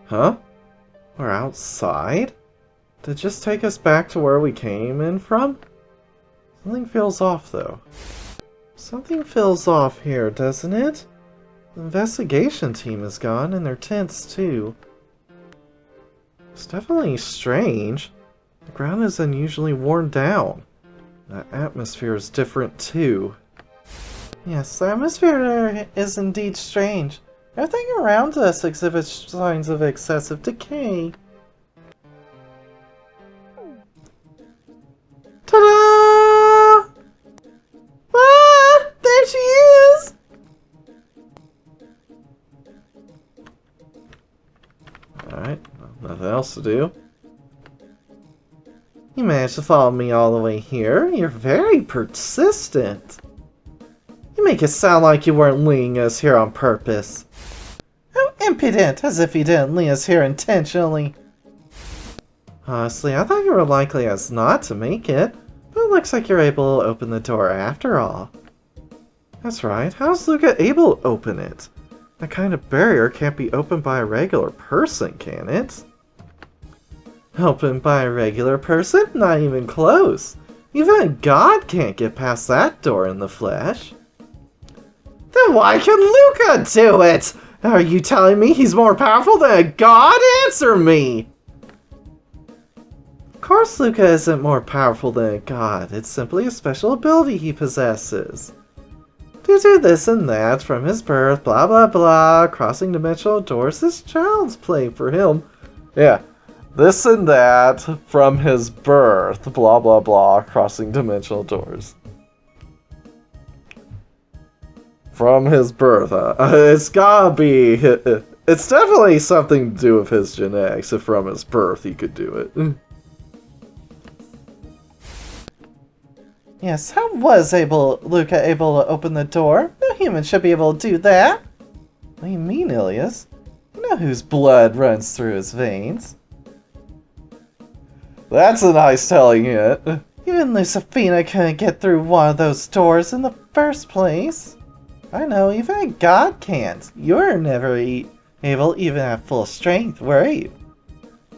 Huh? We're outside? Did it just take us back to where we came in from? Something feels off, though. Something feels off here, doesn't it? The investigation team is gone, and their tents, too. It's definitely strange. The ground is unusually worn down. The atmosphere is different, too. Yes, the atmosphere is indeed strange. Everything around us exhibits signs of excessive decay. Ta-da! Ah! There she is! Alright, nothing else to do. You managed to follow me all the way here. You're very persistent. You make it sound like you weren't leading us here on purpose. How impudent, as if you didn't lead us here intentionally. Honestly, I thought you were likely as not to make it, but it looks like you're able to open the door after all. That's right, how's Luca able to open it? That kind of barrier can't be opened by a regular person, can it? Opened by a regular person? Not even close. Even God can't get past that door in the flesh. Then why can Luca do it? Are you telling me he's more powerful than a god? Answer me! Of course Luca isn't more powerful than a god. It's simply a special ability he possesses. To do this and that from his birth, blah blah blah, crossing dimensional doors is child's play for him. Yeah, this and that from his birth, blah blah blah, crossing dimensional doors. From his birth, it's gotta be, it's definitely something to do with his genetics, if from his birth he could do it. Yes, how was Luca able to open the door? No human should be able to do that. What do you mean, Ilias? You know whose blood runs through his veins. That's a nice telling it. Even Lucifina couldn't get through one of those doors in the first place. I know, even a god can't. You're never able even at full strength, were you?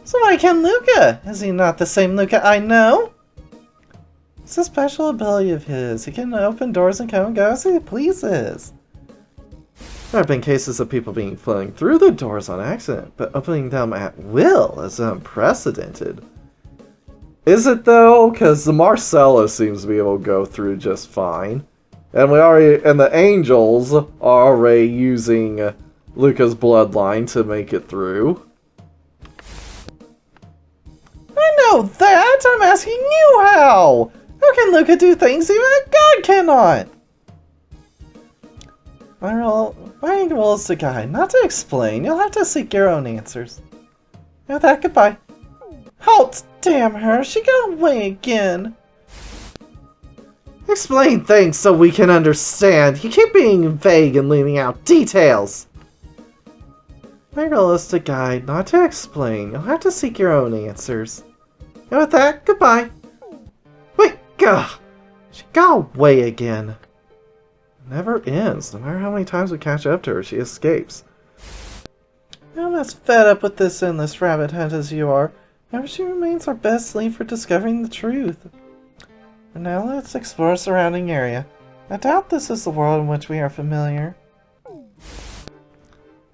So why can Luca? Is he not the same Luca I know? It's a special ability of his. He can open doors and come and go as he pleases. There have been cases of people being flown through the doors on accident, but opening them at will is unprecedented. Is it though? Because the Marcella seems to be able to go through just fine. And the angels are already using Luca's bloodline to make it through. I know that! I'm asking you how! How can Luca do things even a god cannot? My role is the guide, not to explain. You'll have to seek your own answers. With that, goodbye. Halt! Damn her, she got away again. Explain things so we can understand. You keep being vague and leaving out details. My role is to guide, not to explain. You'll have to seek your own answers. And with that, goodbye. Wait, gah! She got away again. It never ends. No matter how many times we catch up to her, she escapes. I'm as fed up with this endless rabbit hunt as you are. However, she remains our best lead for discovering the truth. And now let's explore the surrounding area. I doubt this is the world in which we are familiar.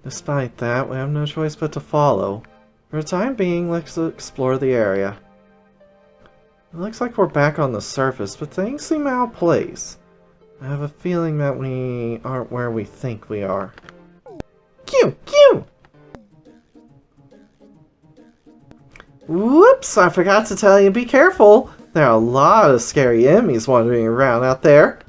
Despite that, we have no choice but to follow. For the time being, let's explore the area. It looks like we're back on the surface, but things seem out of place. I have a feeling that we aren't where we think we are. Q! Q! Whoops! I forgot to tell you, be careful! There are a lot of scary enemies wandering around out there.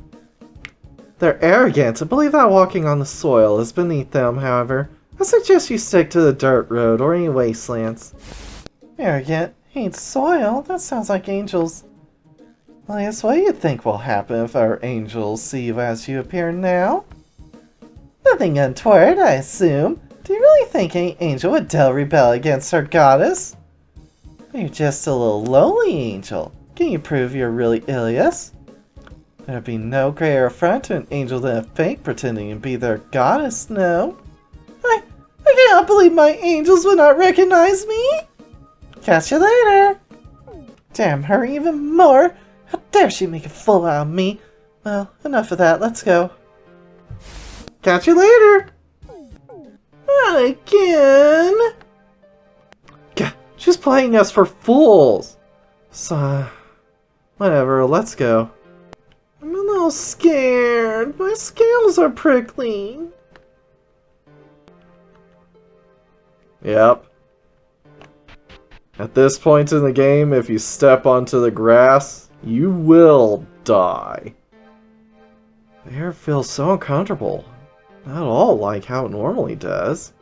They're arrogant and believe that walking on the soil is beneath them, however. I suggest you stick to the dirt road or any wastelands. Arrogant? Hate soil? That sounds like angels. Elias, what do you think will happen if our angels see you as you appear now? Nothing untoward, I assume. Do you really think any angel would dare rebel against her goddess? You're just a little lonely angel. Can you prove you're really Ilias? There'd be no greater affront to an angel than a fake pretending to be their goddess, no? I can cannot believe my angels would not recognize me! Catch you later! Damn her even more! How dare she make a fool out of me! Well, enough of that, let's go. Catch you later! Not again! Gah, she's playing us for fools! So, whatever, let's go. I'm a little scared. My scales are prickly. Yep. At this point in the game, if you step onto the grass, you will die. The air feels so uncomfortable. Not at all like how it normally does.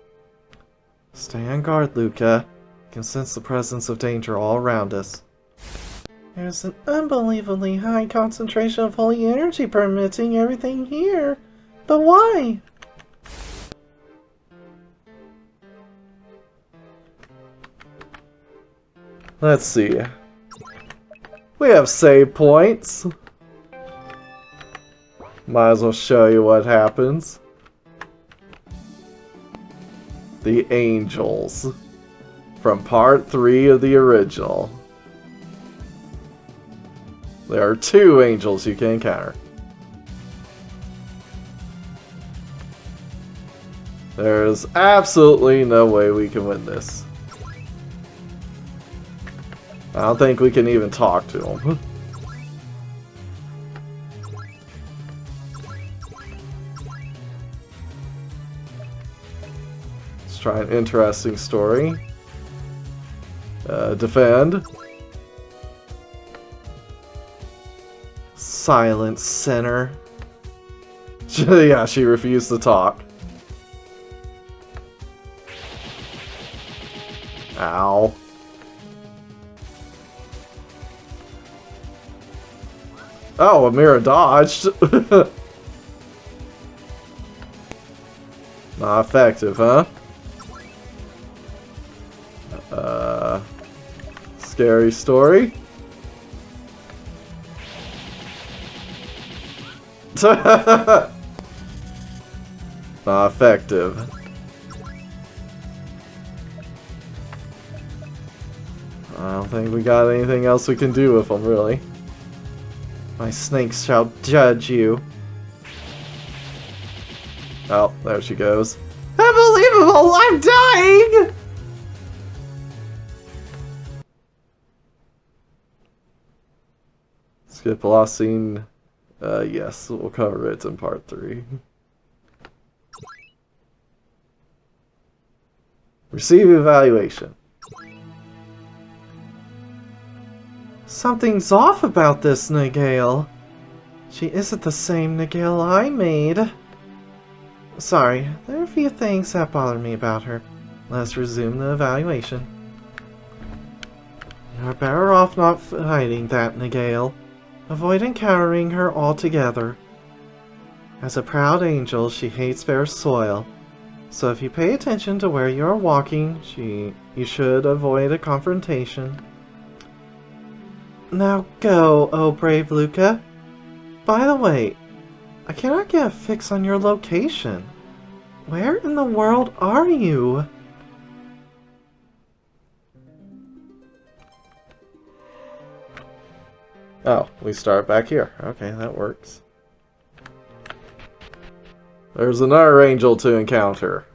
Stay on guard, Luca. You can sense the presence of danger all around us. There's an unbelievably high concentration of holy energy permitting everything here. But why? Let's see. We have save points. Might as well show you what happens. The angels. From part 3 of the original. There are 2 angels you can encounter. There's absolutely no way we can win this. I don't think we can even talk to them. Let's try an interesting story. Defend. Silent sinner. Yeah, she refused to talk. Ow. Oh, Amira dodged. Not effective, huh? Scary story. Not effective. I don't think we got anything else we can do with them, really. My snakes shall judge you. Oh, there she goes. Unbelievable! I'm dying! Skip the last scene. Yes, we'll cover it in part 3. Receive evaluation. Something's off about this Nagale. She isn't the same Nagale I made. Sorry, there are a few things that bother me about her. Let's resume the evaluation. You're better off not fighting that Nagale. Avoid encountering her altogether. As a proud angel, she hates bare soil. So if you pay attention to where you are walking, you should avoid a confrontation. Now go, oh brave Luca. By the way, I cannot get a fix on your location. Where in the world are you? Oh, we start back here. Okay, that works. There's another angel to encounter.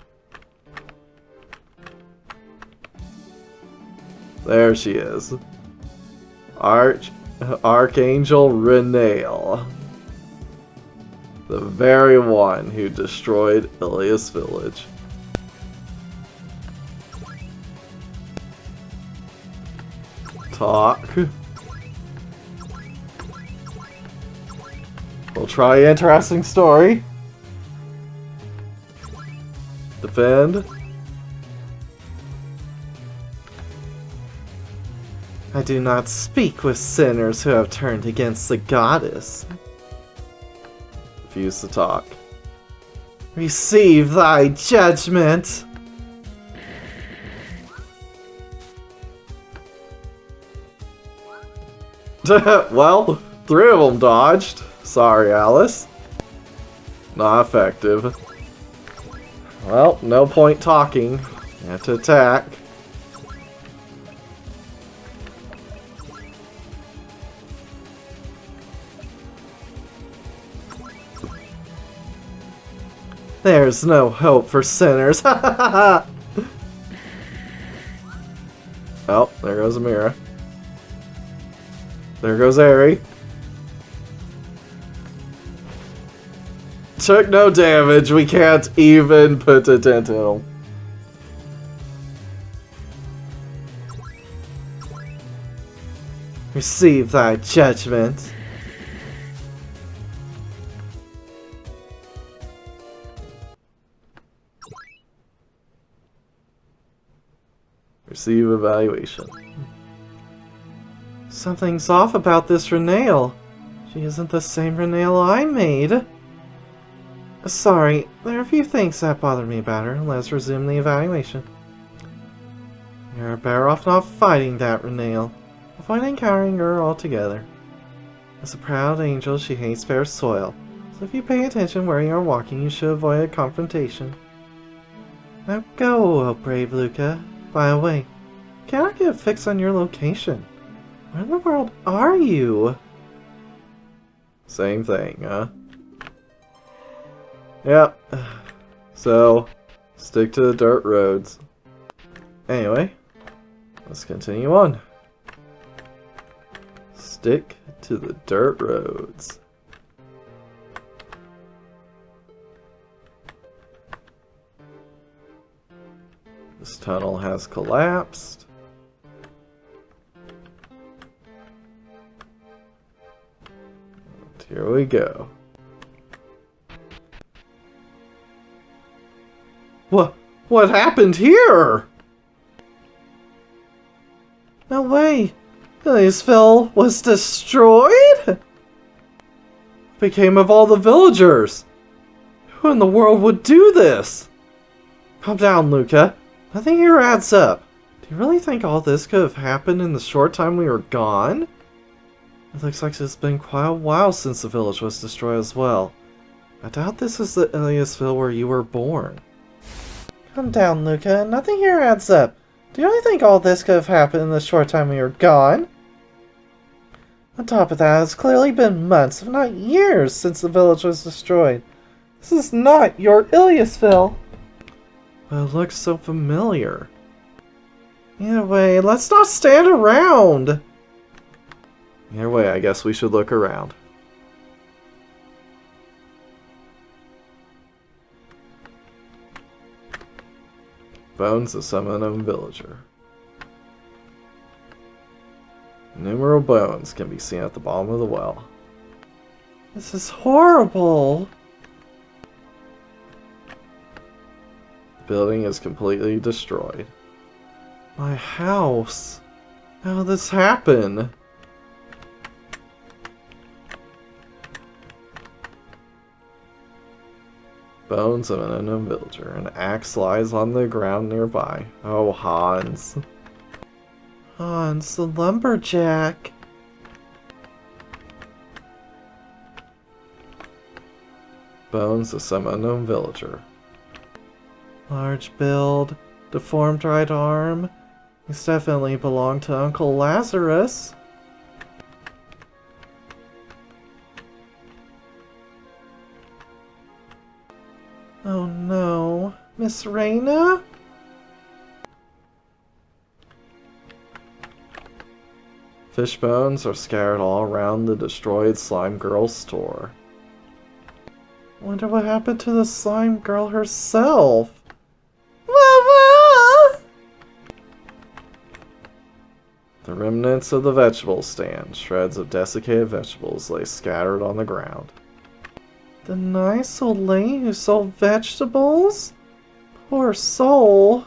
There she is. Archangel Renale. The very one who destroyed Iliasville village. Talk. We'll try interesting story. Defend. I do not speak with sinners who have turned against the goddess. Refuse to talk. Receive thy judgment! Well, 3 of them dodged. Sorry, Alice. Not effective. Well, no point talking. You have to attack. There's no hope for sinners. Ha ha ha ha! Oh, there goes Amira. There goes Ari. Took no damage. We can't even put a dent in him. Receive thy judgment. Receive evaluation. Something's off about this Renale. She isn't the same Renale I made. Sorry, there are a few things that bother me about her. Let's resume the evaluation. You're better off not fighting that Renale. Avoid encountering her altogether. As a proud angel, she hates bare soil. So if you pay attention where you are walking, you should avoid a confrontation. Now go, oh brave Luca. By the way, can I get a fix on your location? Where in the world are you? Same thing, huh? Yep. So, stick to the dirt roads. Anyway, let's continue on. Stick to the dirt roads. This tunnel has collapsed. And here we go. What happened here? No way. Iliasville was destroyed? What became of all the villagers? Who in the world would do this? Calm down, Luca. Nothing here adds up. Do you really think all this could have happened in the short time we were gone? It looks like it's been quite a while since the village was destroyed as well. I doubt this is the Iliasville where you were born. Calm down, Luca. Nothing here adds up. Do you really think all this could have happened in the short time we were gone? On top of that, it's clearly been months, if not years, since the village was destroyed. This is not your Iliasville. But it looks so familiar. Either way, let's not stand around. Either way, I guess we should look around. Bones of some unknown villager. Numerous bones can be seen at the bottom of the well. This is horrible. The building is completely destroyed. My house. How did this happen? Bones of an unknown villager. An axe lies on the ground nearby. Oh, Hans. Hans, the lumberjack. Bones of some unknown villager. Large build, deformed right arm. These definitely belong to Uncle Lazarus. Oh no, Miss Raina? Fish bones are scattered all around the destroyed Slime Girl store. Wonder what happened to the Slime Girl herself? Mama! The remnants of the vegetable stand, shreds of desiccated vegetables lay scattered on the ground. The nice old lady who sold vegetables? Poor soul.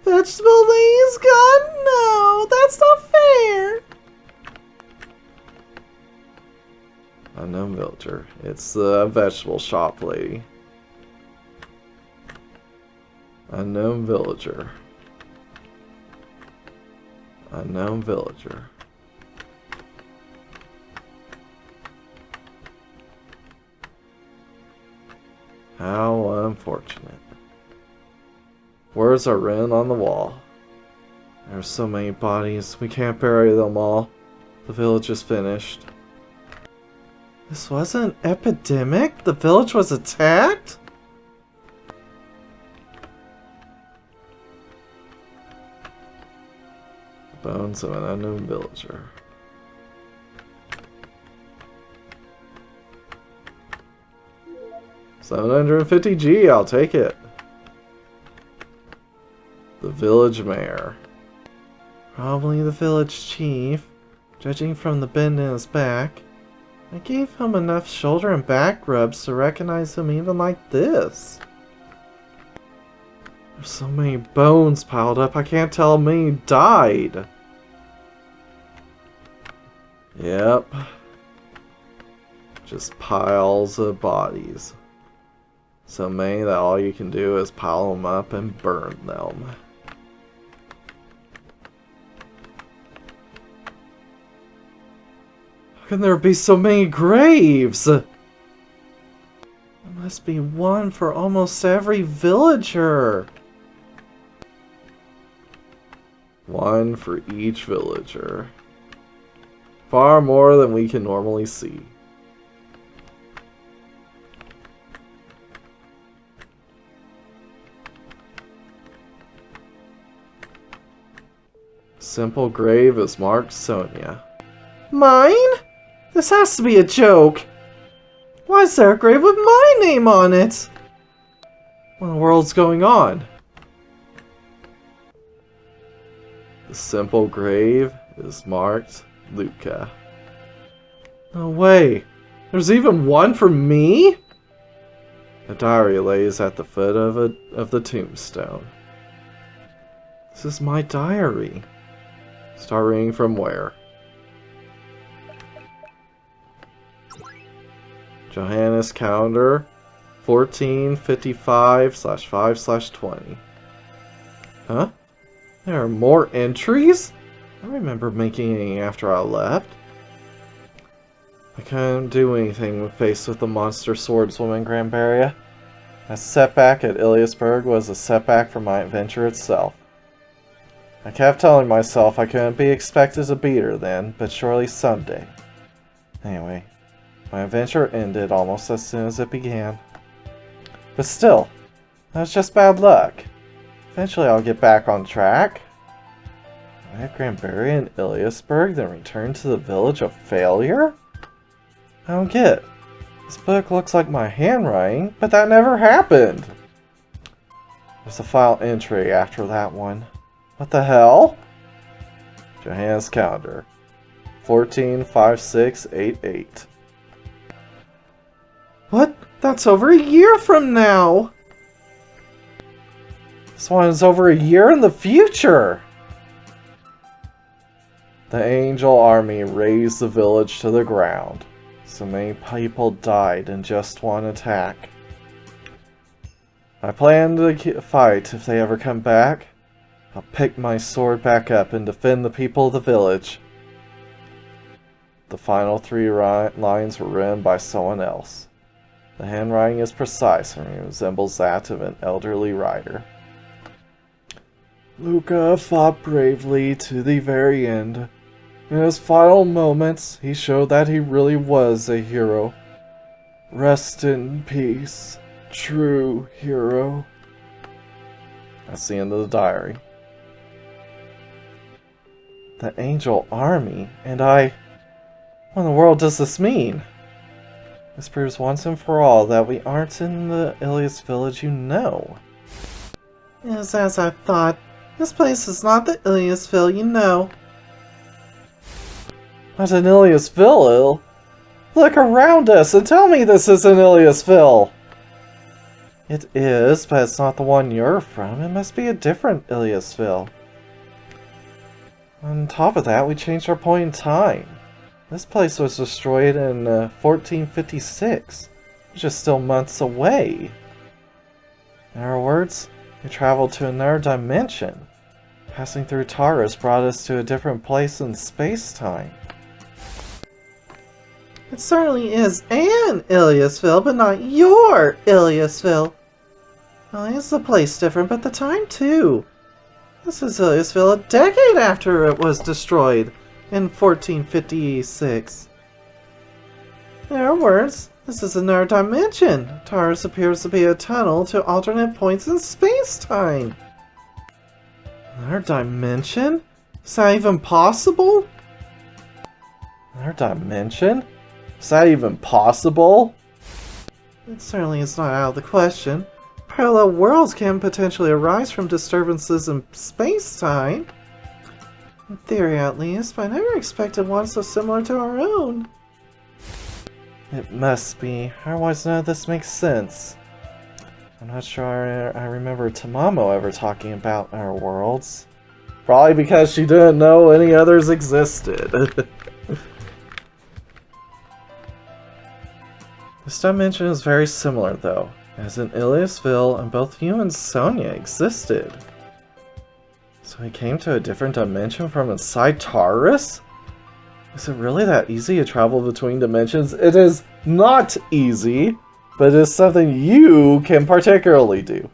Vegetable lady's gone? No, that's not fair. Unknown villager. It's the vegetable shop lady. Unknown villager. Unknown villager. How unfortunate. Words are written on the wall. There are so many bodies, we can't bury them all. The village is finished. This wasn't an epidemic? The village was attacked? The bones of an unknown villager. $750G, I'll take it. The village mayor. Probably the village chief, judging from the bend in his back. I gave him enough shoulder and back rubs to recognize him even like this. There's so many bones piled up, I can't tell how many died. Yep. Just piles of bodies. So many that all you can do is pile them up and burn them. How can there be so many graves? There must be one for almost every villager. One for each villager. Far more than we can normally see. Simple grave is marked Sonia. Mine? This has to be a joke. Why is there a grave with my name on it? What in the world's going on? The simple grave is marked Luca. No way. There's even one for me? A diary lays at the foot of the tombstone. This is my diary. Start reading from where? Johannes calendar 1455/5/20. Huh? There are more entries? I remember making any after I left. I couldn't do anything when faced with the monster swordswoman Granbaria. A setback at Iliasville was a setback for my adventure itself. I kept telling myself I couldn't be expected to beat her then, but surely someday. Anyway, my adventure ended almost as soon as it began. But still, that was just bad luck. Eventually I'll get back on track. I had Granbaria and Iliasville, then return to the village of failure? I don't get it. This book looks like my handwriting, but that never happened. There's a file entry after that one. What the hell? Johannes calendar 145688. What? That's over a year from now! This one is over a year in the future! The angel army razed the village to the ground. So many people died in just one attack. I plan to fight if they ever come back. I'll pick my sword back up and defend the people of the village. The final 3 lines were written by someone else. The handwriting is precise and resembles that of an elderly writer. Luca fought bravely to the very end. In his final moments, he showed that he really was a hero. Rest in peace, true hero. That's the end of the diary. The angel army, and I... What in the world does this mean? This proves once and for all that we aren't in the Ilias village you know. Yes, as I thought. This place is not the Iliasville you know. Not an Iliasville? Look around us and tell me this isn't Iliasville! It is, but it's not the one you're from. It must be a different Iliasville. On top of that, we changed our point in time. This place was destroyed in 1456, which is still months away. In other words, we traveled to another dimension. Passing through Taurus brought us to a different place in space-time. It certainly is an Iliasville, but not your Iliasville. Well, is the place different, but the time too. This is Iliasville a decade after it was destroyed in 1456. In our words, this is another dimension. Taurus appears to be a tunnel to alternate points in space-time. Another dimension? Is that even possible? Another dimension? Is that even possible? It certainly is not out of the question. Parallel worlds can potentially arise from disturbances in space-time. In theory, at least, but I never expected one so similar to our own. It must be, otherwise none of this makes sense. I'm not sure I remember Tamamo ever talking about our worlds. Probably because she didn't know any others existed. This dimension is very similar though, as in Iliasville and both you and Sonia existed. So we came to a different dimension from inside Taurus? Is it really that easy to travel between dimensions? It is not easy, but it is something you can particularly do.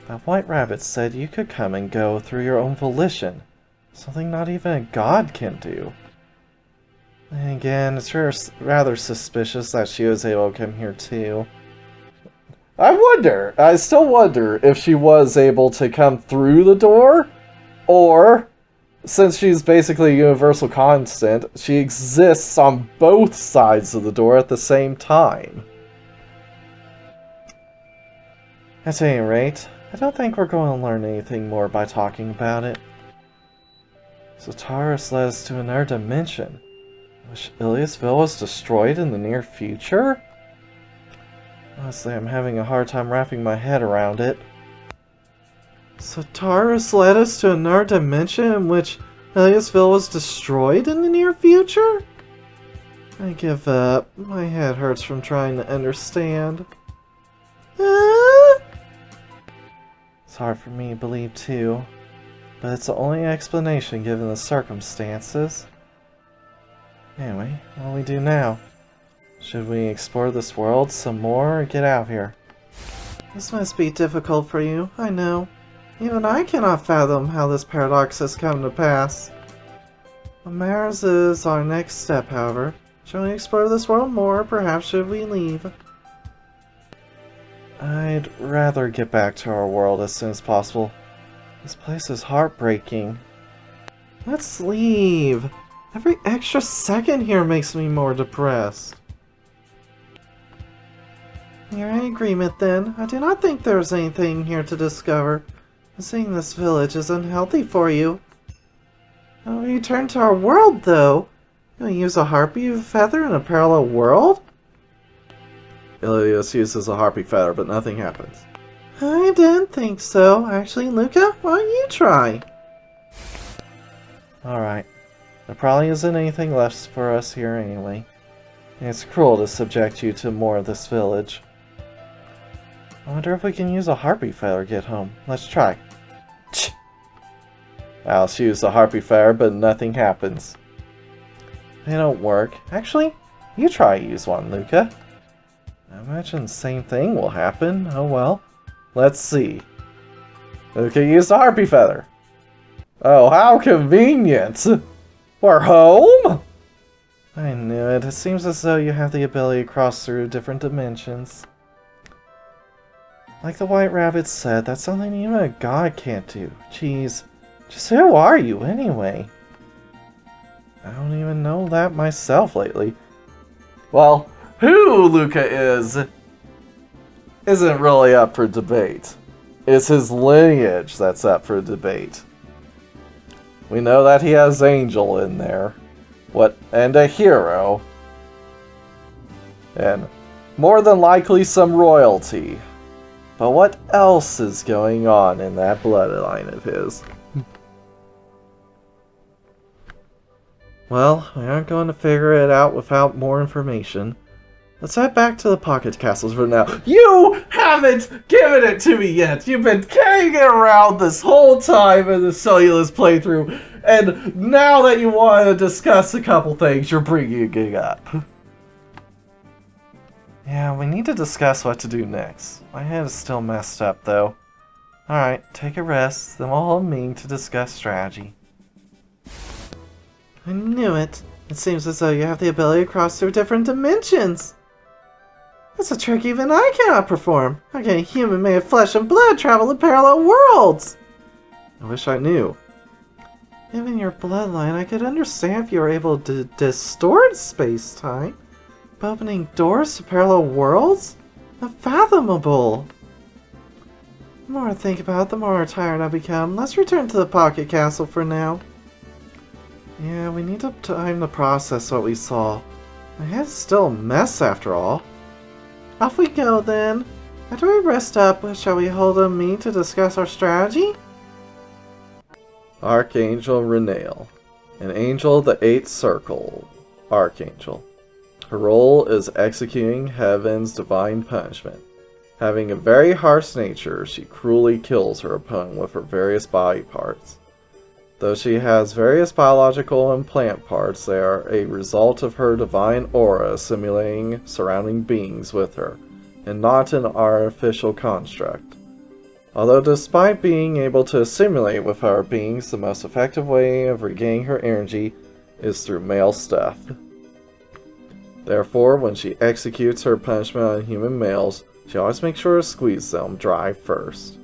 That white rabbit said you could come and go through your own volition. Something not even a god can do. And again, it's rather suspicious that she was able to come here too. I still wonder if she was able to come through the door, or, since she's basically a universal constant, she exists on both sides of the door at the same time. At any rate, I don't think we're going to learn anything more by talking about it. So Taurus led us to another dimension. Wish Iliasville was destroyed in the near future? Honestly, I'm having a hard time wrapping my head around it. So Taurus led us to another dimension in which Iliasville was destroyed in the near future? I give up. My head hurts from trying to understand. It's hard for me to believe too, but it's the only explanation given the circumstances. Anyway, what do we do now? Should we explore this world some more or get out of here? This must be difficult for you, I know. Even I cannot fathom how this paradox has come to pass. Mars is our next step, however. Shall we explore this world more, or perhaps should we leave? I'd rather get back to our world as soon as possible. This place is heartbreaking. Let's leave. Every extra second here makes me more depressed. You're in agreement then. I do not think there's anything here to discover. Seeing this village is unhealthy for you. When we return to our world, though, you'll use a harpy feather in a parallel world? Ilias uses a harpy feather, but nothing happens. I didn't think so. Actually, Luca, why don't you try? Alright. There probably isn't anything left for us here anyway. It's cruel to subject you to more of this village. I wonder if we can use a harpy feather to get home. Let's try. Alice used a harpy feather, but nothing happens. They don't work. Actually, you try to use one, Luca. I imagine the same thing will happen. Oh well. Let's see. Luca used a harpy feather. Oh, how convenient! We're home? I knew it. It seems as though you have the ability to cross through different dimensions. Like the White Rabbit said, that's something even a god can't do. Jeez. Just who are you, anyway? I don't even know that myself lately. Well, who Luca isn't really up for debate. It's his lineage that's up for debate. We know that he has Angel in there. And a hero. And more than likely some royalty. But what else is going on in that bloodline of his? Well, we aren't going to figure it out without more information. Let's head back to the pocket castles for now. You haven't given it to me yet! You've been carrying it around this whole time in the Cellulus playthrough, and now that you want to discuss a couple things, you're bringing it up. Yeah, we need to discuss what to do next. My head is still messed up, though. Alright, take a rest, then we'll hold a meeting to discuss strategy. I knew it! It seems as though you have the ability to cross through different dimensions! That's a trick even I cannot perform! How can a human made of flesh and blood travel to parallel worlds? I wish I knew. Given your bloodline, I could understand if you were able to distort space-time. But opening doors to parallel worlds? Unfathomable! The more I think about it, the more tired I become. Let's return to the Pocket Castle for now. Yeah, we need to time to process what we saw. My head's still a mess after all. Off we go then. After we rest up, shall we hold a meeting to discuss our strategy? Archangel Renale, an angel of the 8th Circle. Archangel. Her role is executing heaven's divine punishment. Having a very harsh nature, she cruelly kills her opponent with her various body parts. Though she has various biological and plant parts, they are a result of her divine aura simulating surrounding beings with her, and not an artificial construct. Although despite being able to assimilate with our beings, the most effective way of regaining her energy is through male stuff. Therefore, when she executes her punishment on human males, she always makes sure to squeeze them dry first.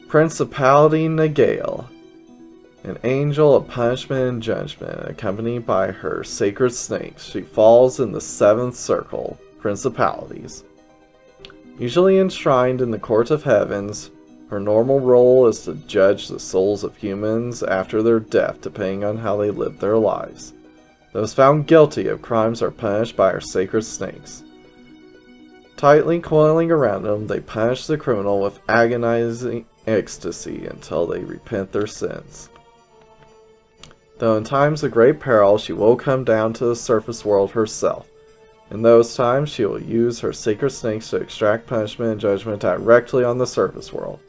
Principality Nagale, an angel of punishment and judgment, accompanied by her sacred snakes. She falls in the 7th Circle, Principalities. Usually enshrined in the Court of Heavens, her normal role is to judge the souls of humans after their death, depending on how they live their lives. Those found guilty of crimes are punished by her sacred snakes. Tightly coiling around them, they punish the criminal with agonizing ecstasy until they repent their sins. Though in times of great peril, she will come down to the surface world herself. In those times, she will use her sacred snakes to extract punishment and judgment directly on the surface world.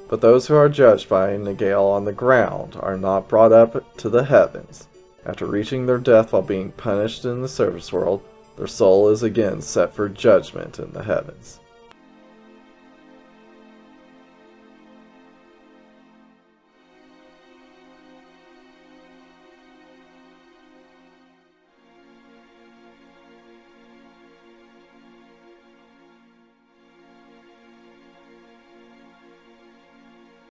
But those who are judged by Nagale on the ground are not brought up to the heavens. After reaching their death while being punished in the surface world, their soul is again set for judgment in the heavens.